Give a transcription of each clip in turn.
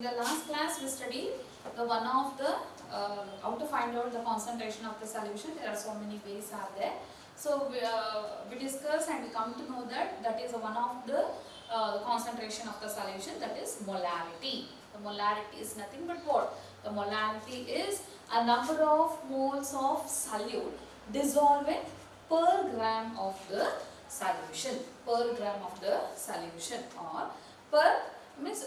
the last class we studied the one of the how to find out the concentration of the solution. There are so many ways are there. So we discuss and we come to know that that is one of the concentration of the solution, that is molarity. The molarity is nothing but what? The molarity is a number of moles of solute dissolving per gram of the solution, per gram of the solution, or per means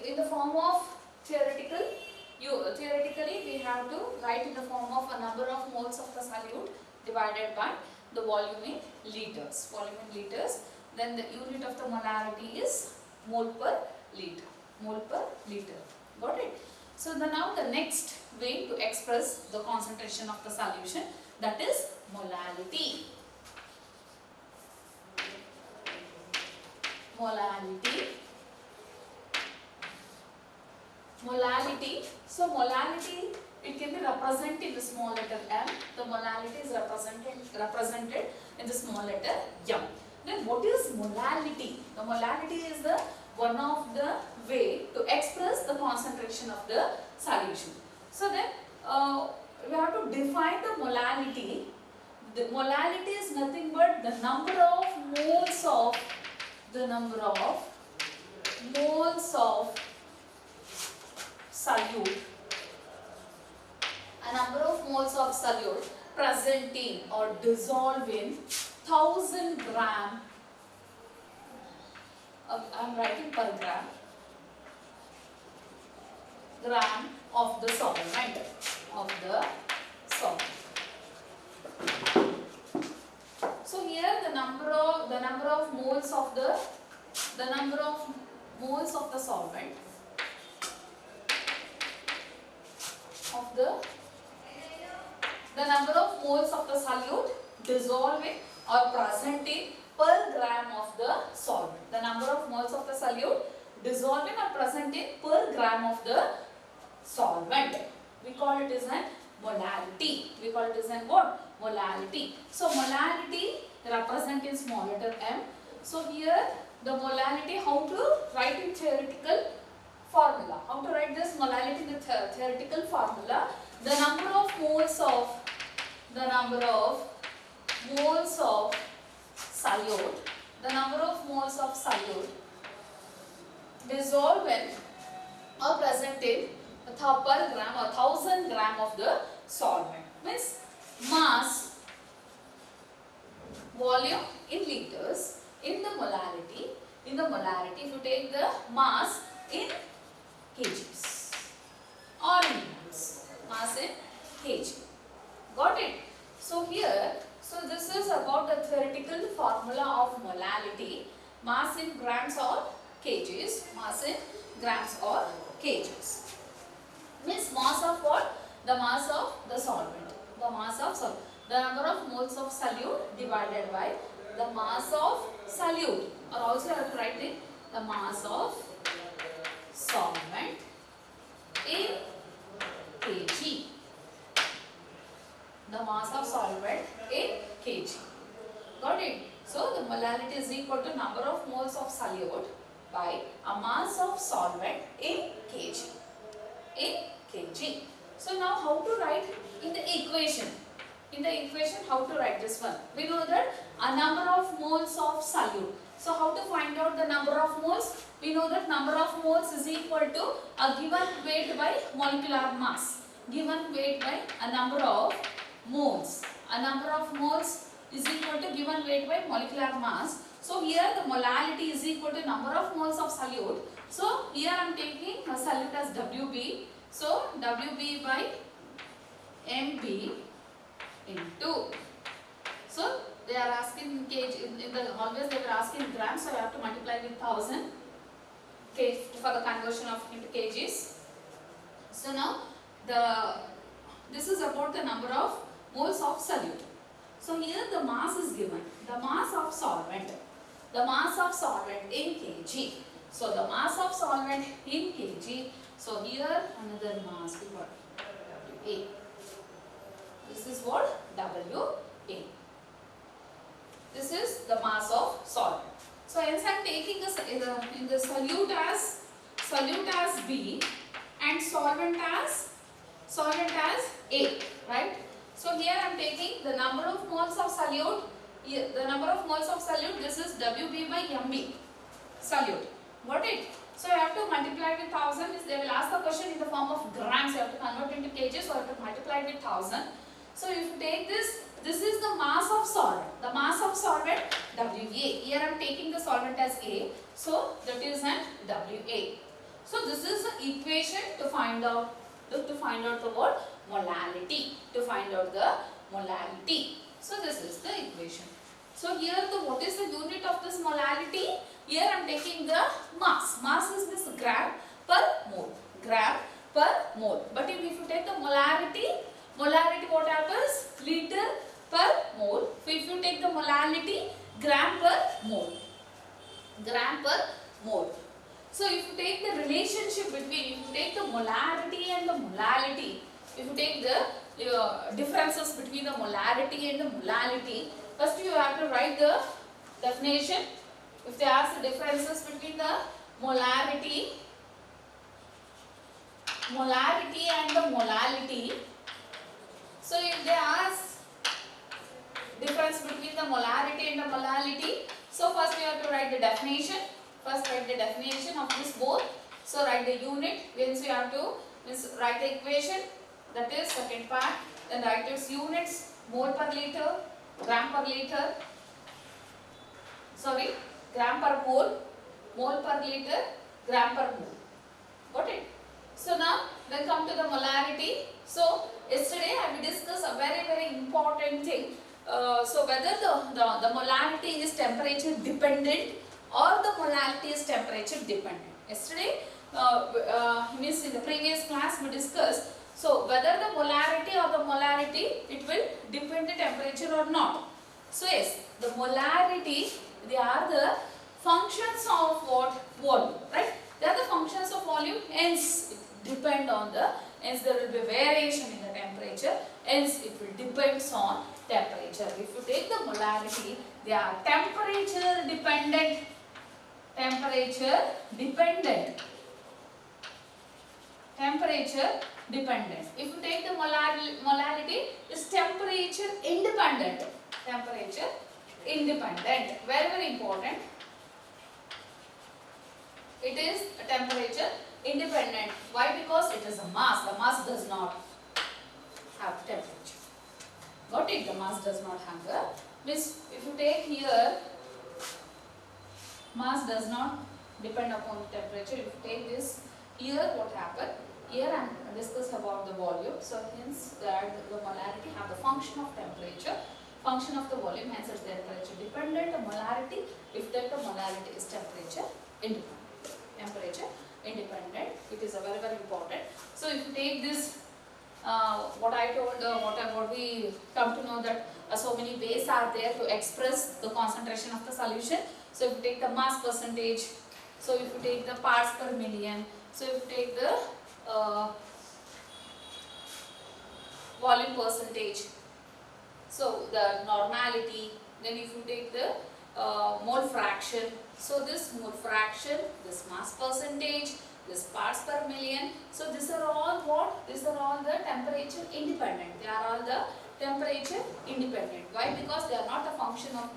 in the form of theoretically we have to write in the form of a number of moles of the solute divided by the volume in liters. Volume in liters. Then the unit of the molarity is mole per liter. Mole per liter. Got it? So now the next way to express the concentration of the solution, that is molality. Molality. Molality. So molality, it can be represented in the small letter m. The molality is represented in the small letter m. Then what is molality? The molality is the one of the way to express the concentration of the solution. So then we have to define the molality. The molality is nothing but the number of moles of solute, a number of moles of solute present in or dissolved in 1000 gram, I am writing per gram of the solvent, So here the number of moles of the solvent the number of moles of the solute dissolving or present in per gram of the solvent. The number of moles of the solute dissolving or present in per gram of the solvent. We call it as a molality. We call it as a what? Molality. So molality represent in small letter m. So here the molality, how to write in theoretical formula. How to write this molality in the theoretical formula? The number of moles of solute dissolved in or present in per gram or 1000 gram of the solvent. Means mass, volume in liters, in the molarity, if you take the mass in kgs or in moles, mass in kg. Got it? So here, this is about the theoretical formula of molality, mass in grams or kgs, mass in grams or kgs. Means mass of what? The mass of the solvent. The mass of solvent. The number of moles of solute divided by the mass of solute. Or also you have to write in the mass of solvent in kg. The mass of solvent in kg. Got it? So the molality is equal to number of moles of solute by a mass of solvent in kg. In kg. So now how to write in the equation? In the equation, how to write this one? We know that a number of moles of solute. So how to find out the number of moles? We know that number of moles is equal to a given weight by molecular mass. Given weight by a number of moles. A number of moles is equal to given weight by molecular mass. So here the molality is equal to number of moles of solute. So here I am taking a solute as WB. So WB by MB into. So they are asking in kg, in the always they were asking grams, so I have to multiply with 1000 kg for the conversion of into kgs. So now this is about the number of moles of solute. So here the mass is given, the mass of solvent in kg. So the mass of solvent in kg. So here another mass we got WA. This is what? WA. This is the mass of solvent. So hence I am taking in the solute as B and solvent as A, right? So here I am taking the number of moles of solute. The number of moles of solute, this is WB by MB solute. Got it? So you have to multiply with 1000. They will ask the question in the form of grams. You have to convert into kgs, so you have to multiply with 1000. So if you take this is the mass of solvent. The mass of solvent WA. Here I am taking the solvent as A. So that is an WA. So this is the equation to find out the word molality. To find out the molality. So this is the equation. So here what is the unit of this molality? Here I am taking the mass. Mass is this gram per mole. Gram per mole. But if you take the molarity what happens? Liter per mole. So if you take the molality, gram per mole. Gram per mole. So if you take the relationship between, if you take the molarity and the molality, if you take the differences between the molarity and the molality, first you have to write the definition. If they ask the differences between the molarity and the molality, so if they ask difference between the molarity and the molality, so first you have to write the definition. First write the definition of this both. So write the unit, means you have to write the equation, that is second part. Then write its units, mole per liter, gram per liter, sorry, gram per mole, mole per liter, gram per mole. Got it? So now then come to the molarity. So yesterday I will discuss a very important thing. So whether the molarity is temperature dependent or the molality is temperature dependent. Yesterday, means in the previous class we discussed. So whether the molarity or the molality, it will depend the temperature or not. So yes, the molarity, they are the functions of what? Volume, right? They are the functions of volume, hence it depend on the, hence there will be variation in the temperature, hence it will depends on temperature. If you take the molarity, they are temperature dependent. Temperature dependent. Temperature dependent. If you take the molarity, is temperature independent. Temperature independent. Very important. It is a temperature independent. Why? Because it is a mass. The mass does not have temperature. Got it? The mass does not have the. Means if you take here, mass does not depend upon temperature. If you take this here, what happened? Here I am discuss about the volume. So hence that the molarity have the function of temperature, function of the volume, hence it is temperature dependent. The molarity, if that the molarity is temperature independent. Temperature independent. It is a very important. So if you take this, what I told, what we come to know that so many ways are there to express the concentration of the solution. So if you take the mass percentage, so if you take the parts per million, so if you take the volume percentage, so the normality, then if you take the mole fraction, so this mole fraction, this mass percentage, this parts per million, so these are all what? These are all the temperature independent. They are all the temperature independent. Why? Because they are not a function of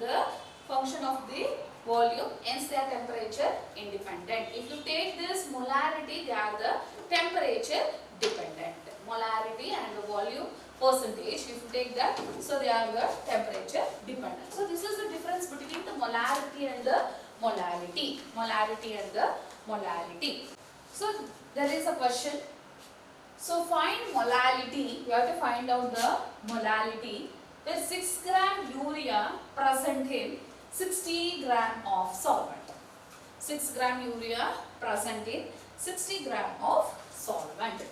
the volume, hence they are temperature independent. If you take this molarity, they are the temperature dependent. Molarity and the volume percentage, if you take that, so they are the temperature dependent. So this is the difference between the molarity and the molality. Molarity and the molality. So there is a question. So find molality, you have to find out the molality where 6 gram urea present in 60 gram of solvent. 6 gram urea present in 60 gram of solvent.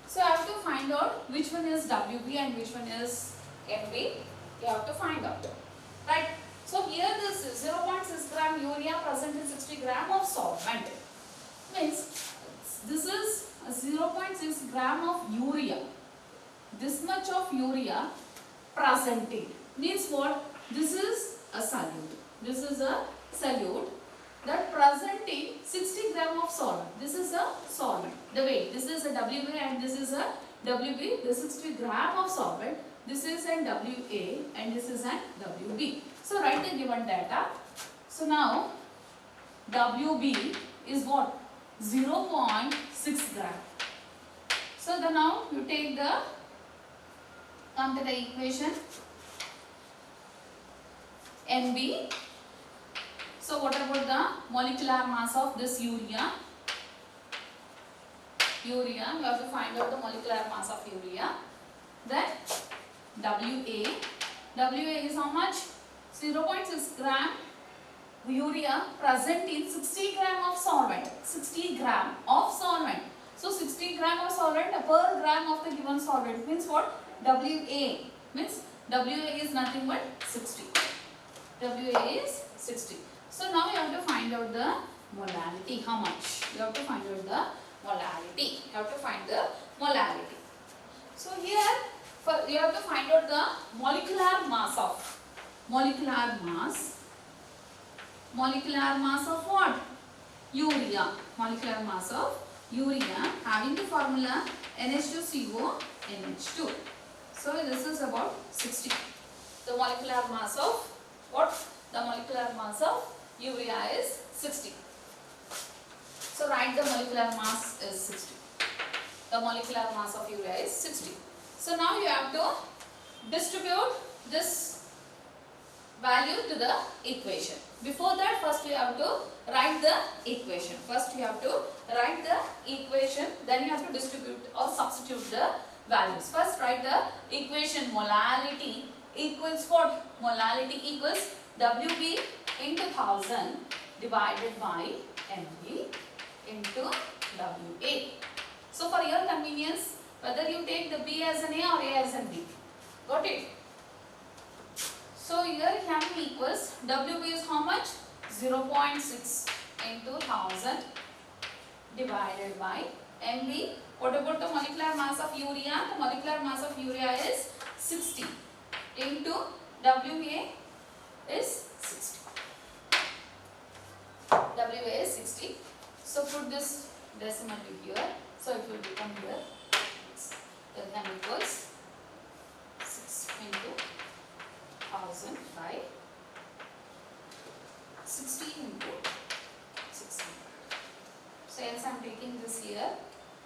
So I have to find out which one is WB and which one is MB. You have to find out. Right. So here this 0.6 gram urea present in 60 gram of solvent. Means this is 0.6 gram of urea. This much of urea presented. Means what? This is a solute. This is a solute. that present in 60 gram of solvent. This is a solvent. The weight. This is a WA and this is a WB. The 60 gram of solvent. This is an WA and this is an WB. So write the given data. So now WB is what? 0.6 gram. So then now you take the, come to the equation NB. So what about the molecular mass of this urea? Urea, you have to find out the molecular mass of urea. Then WA. WA is how much? 0.6 gram urea present in 60 gram of solvent. 60 gram of solvent. So 60 gram of solvent per gram of the given solvent means what? WA means WA is nothing but 60. WA is 60. So now you have to find out the molality. How much? You have to find out the molality. You have to find the molality. So here you have to find out the molecular mass of what? Urea. Molecular mass of urea having the formula NH2CO NH2. So this is about 60. The molecular mass of what? The molecular mass of urea is 60. So write the molecular mass is 60. The molecular mass of urea is 60. So now you have to distribute this value to the equation. Before that, first you have to write the equation. First you have to write the equation, then you have to distribute or substitute the values. First write the equation. Molality equals what? Molality equals WB into 1000 divided by MB into WA. So for your convenience, whether you take the B as an A or A as an B. Got it? So here M equals WB is how much? 0.6 into 1000 divided by MB. What about the molecular mass of urea? The molecular mass of urea is 60 into WA is 60. WA is 60. So put this decimal to here. So it will become here. Then M equals 6 into 1000 by 60 into 600. So else I am taking this here.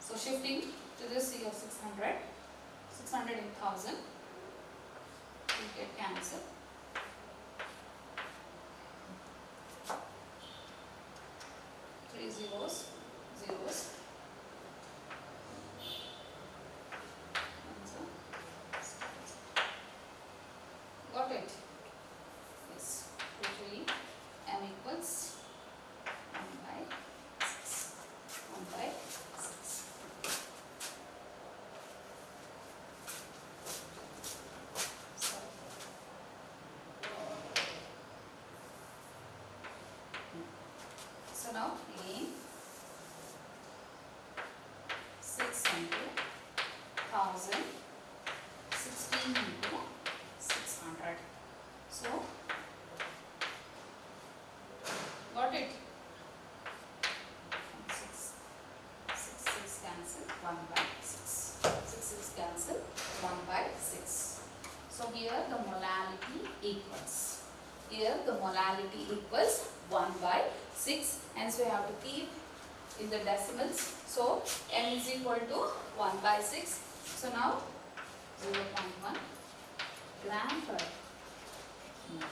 So shifting to this here 600. 600 in 1000 will get cancelled. Three zeros. Got it? Yes. Totally M equals 1 by 6. 1 by 6. So now again 6 into 1000, 16 into 600. So got it? 6 cancel 1 by 6. 6 cancel 1 by 6. So here the molality equals. Here the molality equals 1 by 6, and so you have to keep in the decimals. So M is equal to 1 by 6. So now 0.1 gram per mole.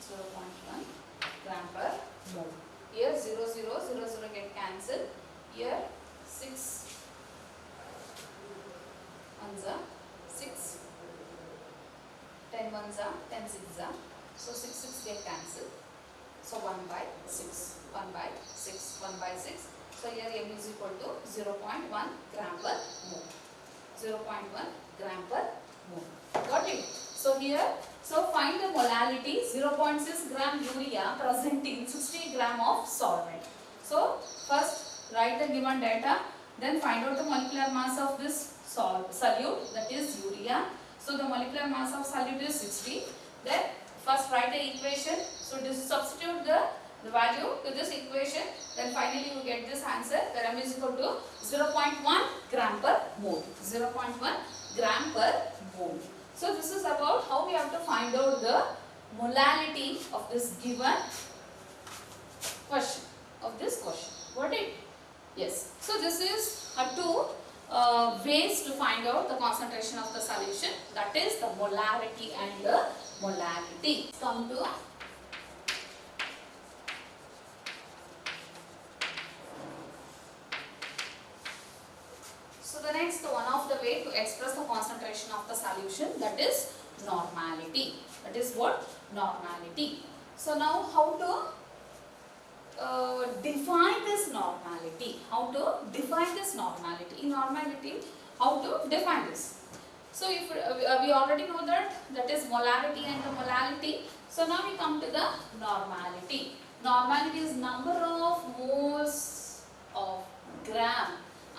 0.1 gram per mole. Here 0, 0, 0, 0 get cancelled. Here 6 ones are 6, 10 ones are 10 sixes are. So 6 6 get cancelled. So 1 by 6, 1 by 6, 1 by 6. So here M is equal to 0.1 gram per mole. 0.1 gram per mole. Got it? So here, so find the molality. 0.6 gram urea present in 60 gram of solvent. So first write the given data, then find out the molecular mass of this solute, that is urea. So the molecular mass of solute is 60. Then First write the equation. So this substitute the value to this equation. Then finally you get this answer. That m is equal to 0.1 gram per mole. 0.1 gram per mole. So this is about how we have to find out the molality of this given question. Got it? Yes. So this is two ways to find out the concentration of the solution. That is the molarity and the molality. Come to so the next one of the way to express the concentration of the solution, that is normality. That is what? Normality. So now how to define this normality. How to define this normality? In normality, how to define this? So if we already know that is molarity and the molality. So now we come to the normality. Normality is number of moles of gram,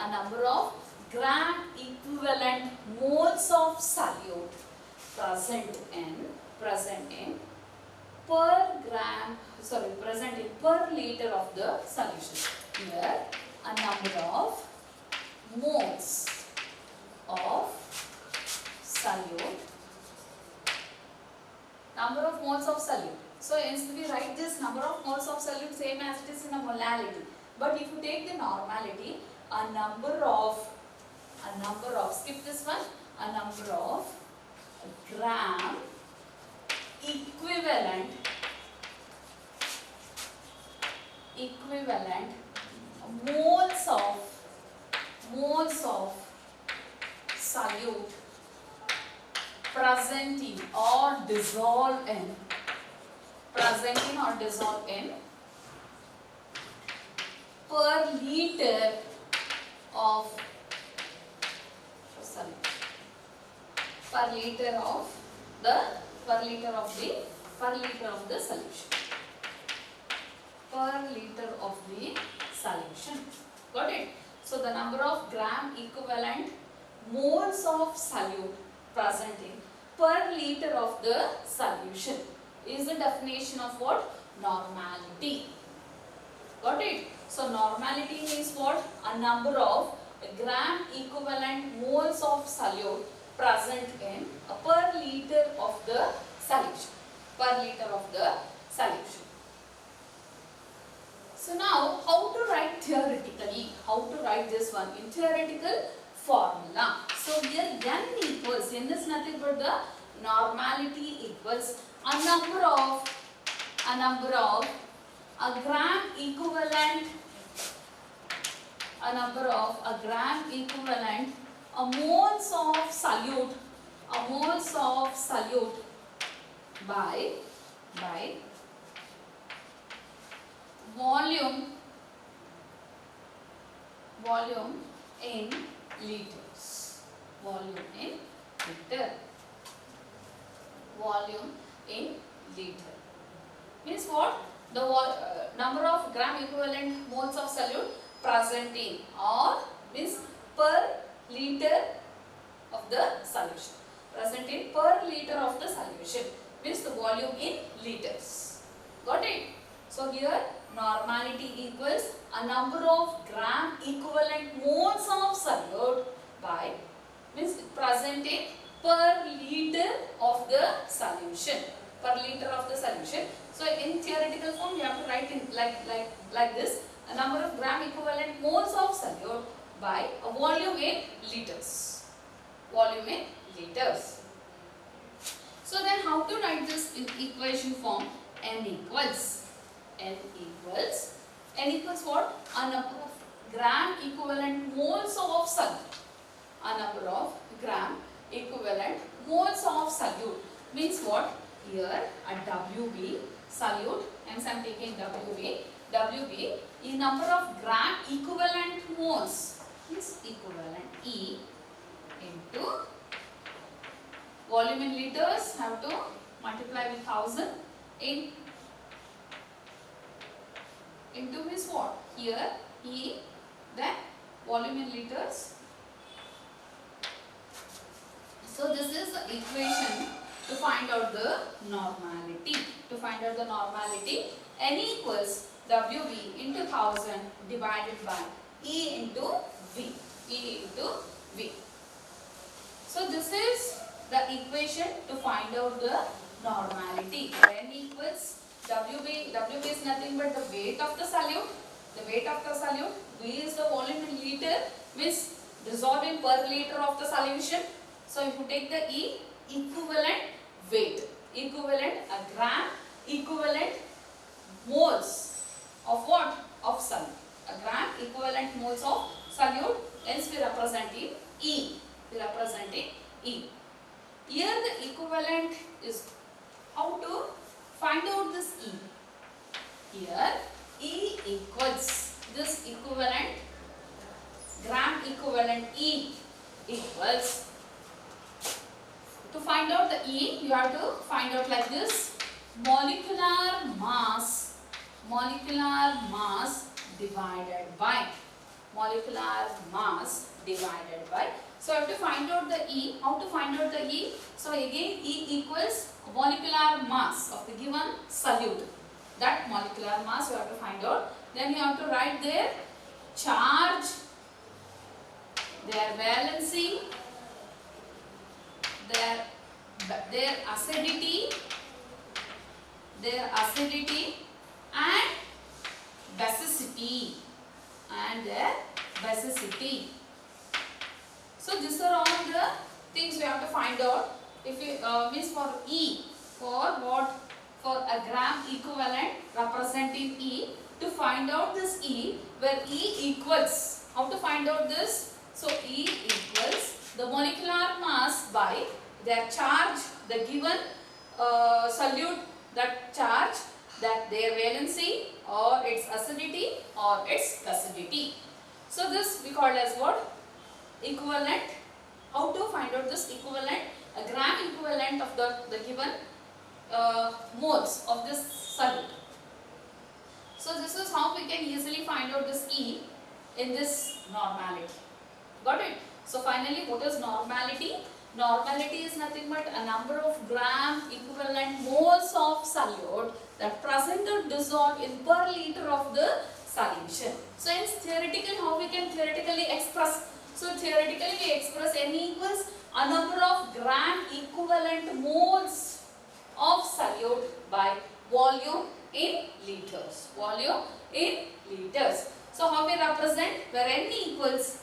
a number of gram equivalent moles of solute present in per liter of the solution. Here a number of moles of solute. Number of moles of solute. So instead we write this number of moles of solute same as it is in a molality. But if you take the normality, a number of skip this one, a number of gram equivalent moles of solute presenting or dissolved in per liter of the solution. Per liter of the solution. Got it? So the number of gram equivalent moles of solute present in per liter of the solution is the definition of what? Normality. Got it? So normality means what? A number of gram equivalent moles of solute present in a per liter of the solution. So now how to write theoretically? How to write this one in theoretical formula? So here n is nothing but the normality equals a number of a gram equivalent moles of solute by volume in liters. Volume in liter means what? The number of gram equivalent moles of solute present in, or means per liter of the solution. Present in per liter of the solution means the volume in liters. Got it? So here normality equals a number of gram equivalent moles of solute by means present in per liter of the solution. So in theoretical form we have to write in like this, a number of gram equivalent moles of solute by a volume in liters. So then how to write this in equation form? N equals what? A number of gram equivalent moles of solute. A number of gram equivalent moles of solute means what? Here a WB solute, hence I am taking WB is number of gram equivalent moles is equivalent E into volume in liters, have to multiply with 1000 into means what? Here E, then volume in liters. So this is the equation to find out the normality. To find out the normality, N equals WB into 1000 divided by E into V. E into V. So this is the equation to find out the normality. N equals WB is nothing but the weight of the solute. The weight of the solute. V is the volume in liter, means dissolving per liter of the solution. So if you take the E, equivalent weight, equivalent a gram, equivalent moles of what? Of solute. A gram equivalent moles of solute, hence we represent in E. We represent in E. Here the equivalent is how to find out this E. Here E equals this equivalent, gram equivalent E equals, to find out the E you have to find out like this, molecular mass divided by molecular mass divided by. So I have to find out the E. How to find out the E? So again E equals molecular mass of the given solute. That molecular mass you have to find out. Then you have to write their charge, their valency, their acidity and basicity. So these are all the things we have to find out. If you means for E, for what? For a gram equivalent representing E, to find out this E, where E equals, how to find out this? So E equals the molecular mass by their charge, the given solute, that charge, that their valency or its acidity or its basicity. So this we call as what? Equivalent. How to find out this equivalent? A gram equivalent of the given moles of this solute. So this is how we can easily find out this E in this normality. Got it? So finally, what is normality? Normality is nothing but a number of gram equivalent moles of solute that present or dissolved in per liter of the solution. So hence theoretically, how we can theoretically express? So theoretically we express N equals a number of gram equivalent moles of solute by volume in liters. Volume in liters. So how we represent? Where N equals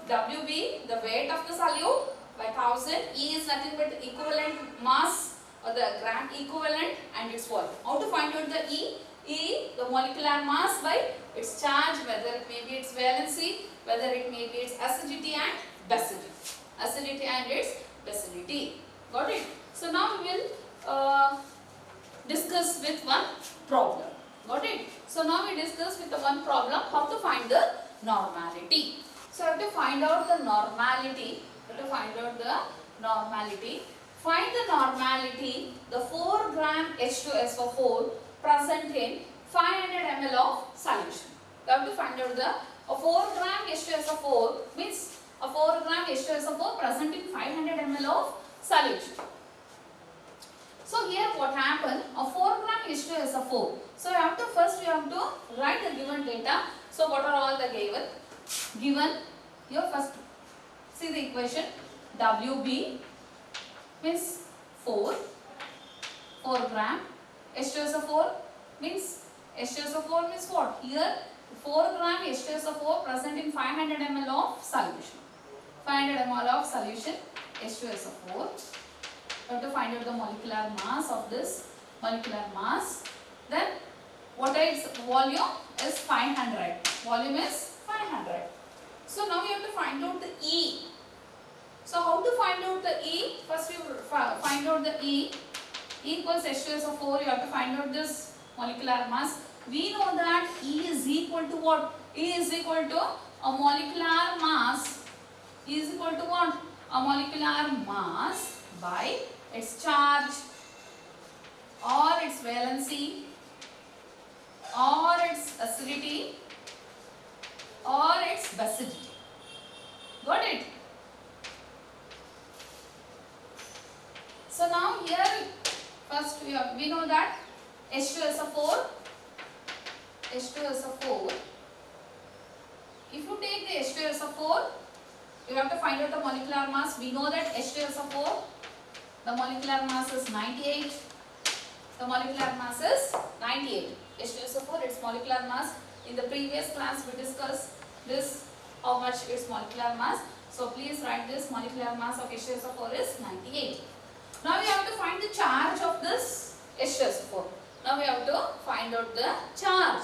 WB, the weight of the solute, by 1000. E is nothing but the equivalent mass or the gram equivalent and its volume. How to find out the E? E, the molecular mass by its charge, whether it may be its valency, whether it may be its acidity and basicity. Acidity and its basicity. Got it? So now we will discuss with one problem. Got it? So now we discuss with the one problem how to find the normality. So I have to find out the normality. Find the normality, the 4 gram H2SO4 present in 500 ml of solution. We have to find out the 4 gram H2SO4 means a 4 gram H2SO4 present in 500 ml of solution. So here what happened? A 4 gram H2SO4. So first you have to write the given data. So what are all the given? Here first see the equation. WB means 4 gram. H2SO4 means what? Here 4 gram H2SO4 present in 500 ml of solution. 500 ml of solution H2SO4. We have to find out the molecular mass of this. Molecular mass. Then what is volume? Is 500. Volume is 500. So now we have to find out the E. So how to find out the E? First we find out the E. E equals H2SO4. You have to find out this molecular mass. We know that E is equal to what? E is equal to a molecular mass. E is equal to what? A molecular mass by its charge or its valency or its acidity or its basicity. Got it? First we know that H2SO4. H2SO4. If you take the H2SO4, you have to find out the molecular mass. We know that H2SO4, the molecular mass is 98. The molecular mass is 98. H2SO4, its molecular mass. In the previous class we discussed this, how much its molecular mass. So please write this, molecular mass of H2SO4 is 98. Now we have to find the charge of this H2SO4. Now we have to find out the charge.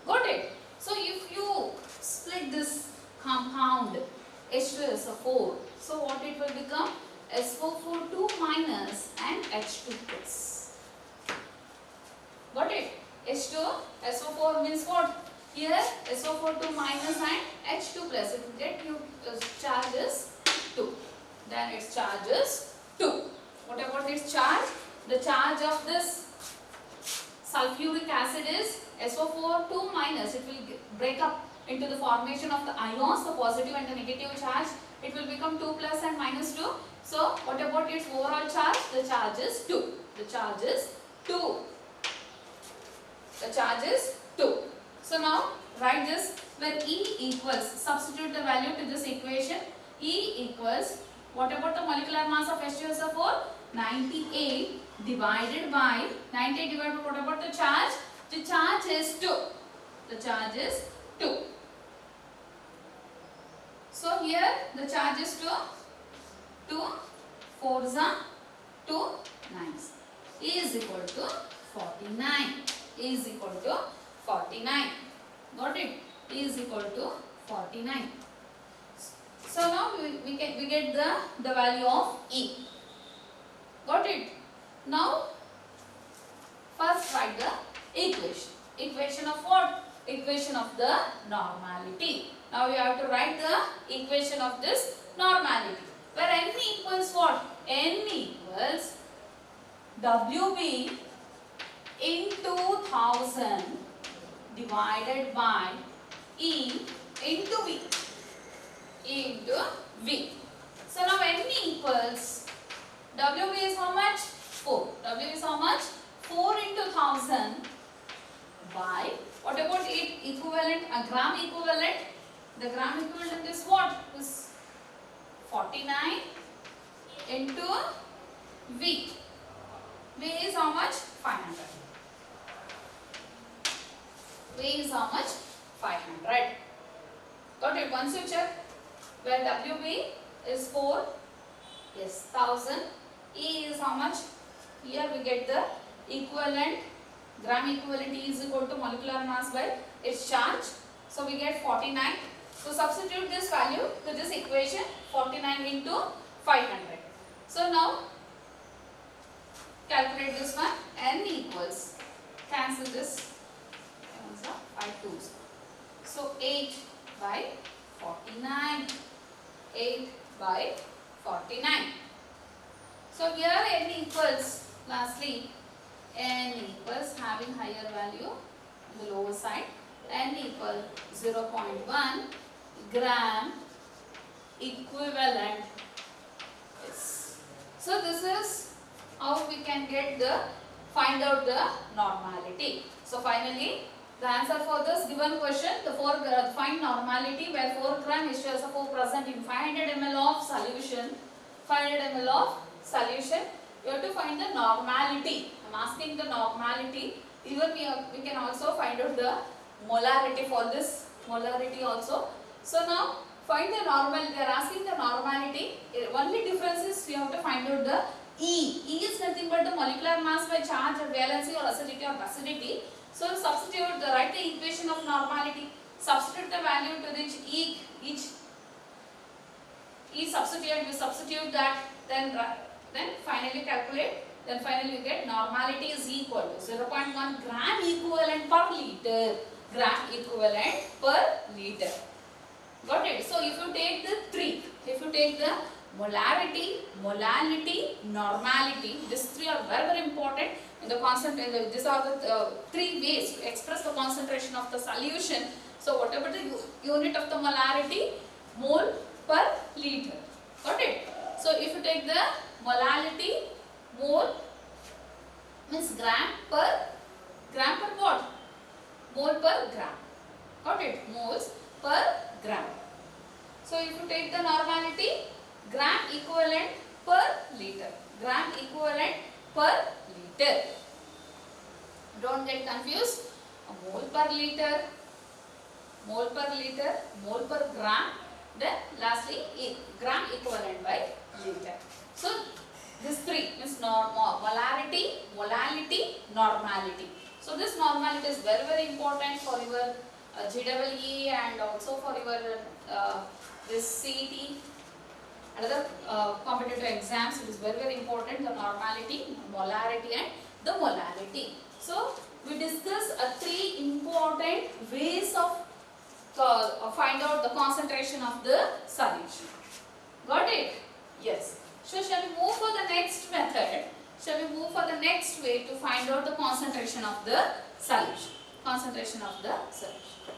Got it? So if you split this compound H2SO4, so what it will become? SO4 2 minus and H2 plus. Got it? H2SO4 means what? Here SO4 2 minus and H2 plus. It will get you charge is 2. Then its charge is 2. What about its charge? The charge of this sulfuric acid is SO4 2 minus. It will break up into the formation of the ions, the positive and the negative charge. It will become 2 plus and minus 2. So what about its overall charge? The charge is 2. The charge is 2. The charge is 2. So now write this, where E equals, substitute the value to this equation. E equals, what about the molecular mass of H2SO4? 98 divided by, 98 divided by what about the charge? The charge is 2. The charge is 2. So here the charge is 2. 2 4s are 2 9s. E is equal to 49. E is equal to 49. Got it? E is equal to 49. So now we get the value of E. Got it? Now first write the equation. Equation of what? Equation of the normality. Now we have to write the equation of this normality. Where N equals what? N equals WB into 1000 divided by E into V. E into V. So now N equals, WB is how much? 4. W is how much? 4 into 1000 by, what about it equivalent, a gram equivalent? The gram equivalent is what? Is 49 into V. V is how much? 500. V is how much? 500. Got it? Once you check where WB is 4, yes, 1000. E is how much? Here we get the equivalent, gram equivalent. E is equal to molecular mass by its charge. So we get 49. So substitute this value to this equation, 49 into 500. So now calculate this one. N equals, cancel this, 5 2s. So 8 by 49. 8 by 49. So here N equals, lastly, N equals, having higher value on the lower side, N equal 0.1 gram equivalent. Yes. So this is how we can get find out the normality. So finally, the answer for this given question, find normality where 4 gram H2SO4 present in 500 ml of solution. 500 ml of solution. You have to find the normality. I am asking the normality. Even we can also find out the molarity for this. Molarity also. So now find the normality. They are asking the normality. Only difference is we have to find out the E. E is nothing but the molecular mass by charge or valency or acidity or basicity. So substitute write the equation of normality. Substitute the value to each substitute. You substitute that. Then finally calculate. Then finally you get normality is equal to 0.1 gram equivalent per liter. Gram equivalent per liter. Got it? So if you take the three, if you take the molarity, molality, normality, these three are very, very important in the concentration. These are the three ways to express the concentration of the solution. So whatever the unit of the molarity, mole per liter. Got it? So if you take the molality, mole means gram per what? Mole per gram. Got it? Moles per gram. So if you take the normality, gram equivalent per liter. Gram equivalent per liter. Don't get confused. A mole per liter, mole per liter, mole per gram. Then lastly, gram equivalent by liter. So this three means molarity, molality, normality. So this normality is very very important for your GEE and also for your this CET, another competitive exams. It is very very important, the normality, molarity and the molality. So we discuss three important ways of find out the concentration of the solution. Got it? Yes. So shall we move for the next method? Shall we move for the next way to find out the concentration of the solution? Concentration of the solution.